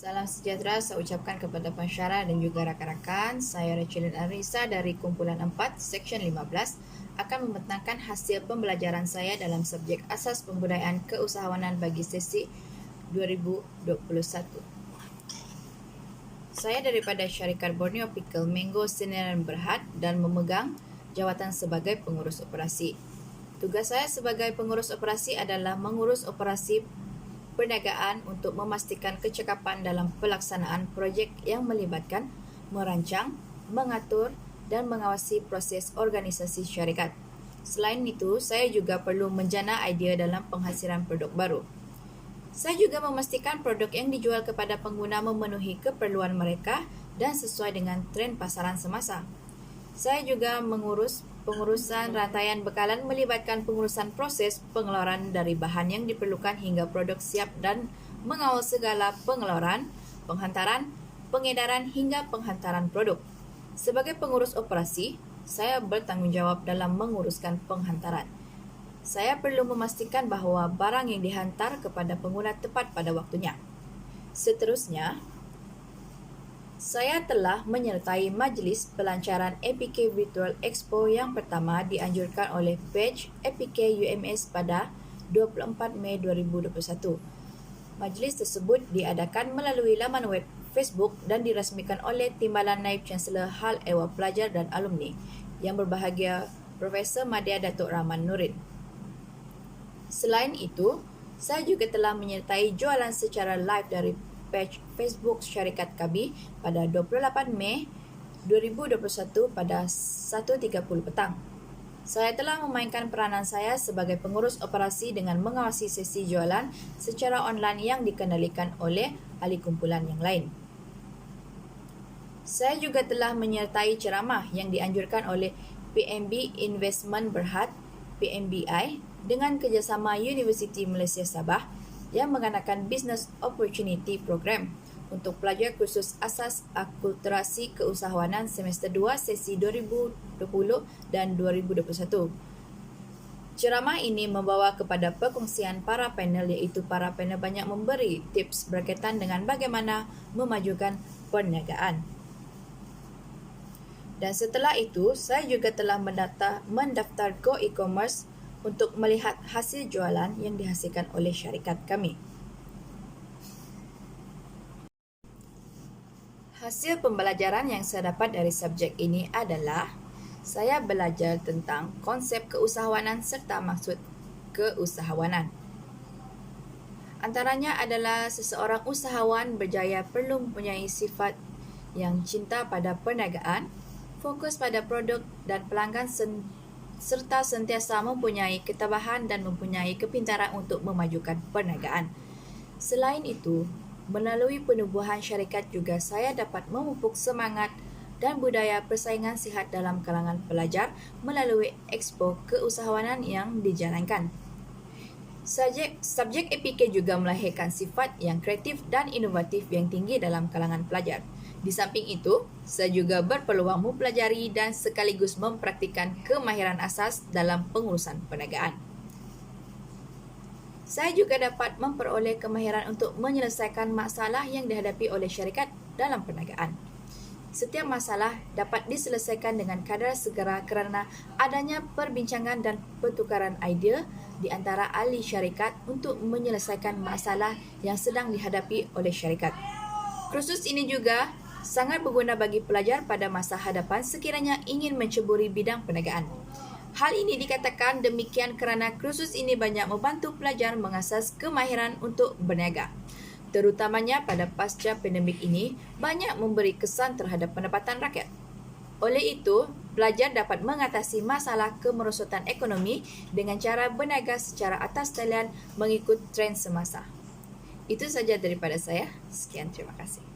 Salam sejahtera saya ucapkan kepada pensyarah dan juga rakan-rakan. Saya Rachel Arisa dari kumpulan 4, Seksyen 15 akan membentangkan hasil pembelajaran saya dalam subjek Asas Pembudayaan Keusahawanan bagi sesi 2021. Saya daripada syarikat Borneo Pickle Mango Sdn Berhad dan memegang jawatan sebagai pengurus operasi. Tugas saya sebagai pengurus operasi adalah mengurus operasi perniagaan untuk memastikan kecekapan dalam pelaksanaan projek yang melibatkan merancang, mengatur dan mengawasi proses organisasi syarikat. Selain itu, saya juga perlu menjana idea dalam penghasilan produk baru. Saya juga memastikan produk yang dijual kepada pengguna memenuhi keperluan mereka dan sesuai dengan trend pasaran semasa. Saya juga mengurus pengurusan rantaian bekalan melibatkan pengurusan proses pengeluaran dari bahan yang diperlukan hingga produk siap dan mengawal segala pengeluaran, penghantaran, pengedaran hingga penghantaran produk. Sebagai pengurus operasi, saya bertanggungjawab dalam menguruskan penghantaran. Saya perlu memastikan bahawa barang yang dihantar kepada pengguna tepat pada waktunya. Seterusnya, saya telah menyertai majlis pelancaran APK Virtual Expo yang pertama dianjurkan oleh page APK UMS pada 24 Mei 2021. Majlis tersebut diadakan melalui laman web Facebook dan dirasmikan oleh Timbalan Naib Chancellor Hal Ehwal Pelajar dan Alumni yang berbahagia Profesor Madya Datuk Rahman Nurin. Selain itu, saya juga telah menyertai jualan secara live dari page Facebook syarikat kami pada 28 Mei 2021 pada 1.30 petang. Saya telah memainkan peranan saya sebagai pengurus operasi dengan mengawasi sesi jualan secara online yang dikendalikan oleh ahli kumpulan yang lain. Saya juga telah menyertai ceramah yang dianjurkan oleh PMB Investment Berhad PMBI dengan kerjasama Universiti Malaysia Sabah yang mengadakan Business Opportunity Program untuk pelajar kursus Asas Akulturasi Keusahawanan semester 2 sesi 2020 dan 2021. Ceramah ini membawa kepada perkongsian para panel iaitu para panel banyak memberi tips berkaitan dengan bagaimana memajukan perniagaan. Dan setelah itu, saya juga telah mendaftar Go E-commerce untuk melihat hasil jualan yang dihasilkan oleh syarikat kami. Hasil pembelajaran yang saya dapat dari subjek ini adalah saya belajar tentang konsep keusahawanan serta maksud keusahawanan. Antaranya adalah seseorang usahawan berjaya perlu mempunyai sifat yang cinta pada perniagaan, fokus pada produk dan pelanggan serta sentiasa mempunyai ketabahan dan mempunyai kepintaran untuk memajukan perniagaan. Selain itu, melalui penubuhan syarikat juga saya dapat memupuk semangat dan budaya persaingan sihat dalam kalangan pelajar melalui Expo Keusahawanan yang dijalankan. Subjek APK juga melahirkan sifat yang kreatif dan inovatif yang tinggi dalam kalangan pelajar. Di samping itu, saya juga berpeluang mempelajari dan sekaligus mempraktikkan kemahiran asas dalam pengurusan perniagaan. Saya juga dapat memperoleh kemahiran untuk menyelesaikan masalah yang dihadapi oleh syarikat dalam perniagaan. Setiap masalah dapat diselesaikan dengan kadar segera kerana adanya perbincangan dan pertukaran idea di antara ahli syarikat untuk menyelesaikan masalah yang sedang dihadapi oleh syarikat. Kursus ini juga sangat berguna bagi pelajar pada masa hadapan sekiranya ingin menceburi bidang perniagaan. Hal ini dikatakan demikian kerana kursus ini banyak membantu pelajar mengasas kemahiran untuk berniaga. Terutamanya pada pasca pandemik ini, banyak memberi kesan terhadap pendapatan rakyat. Oleh itu, pelajar dapat mengatasi masalah kemerosotan ekonomi dengan cara berniaga secara atas talian mengikut trend semasa. Itu saja daripada saya. Sekian, terima kasih.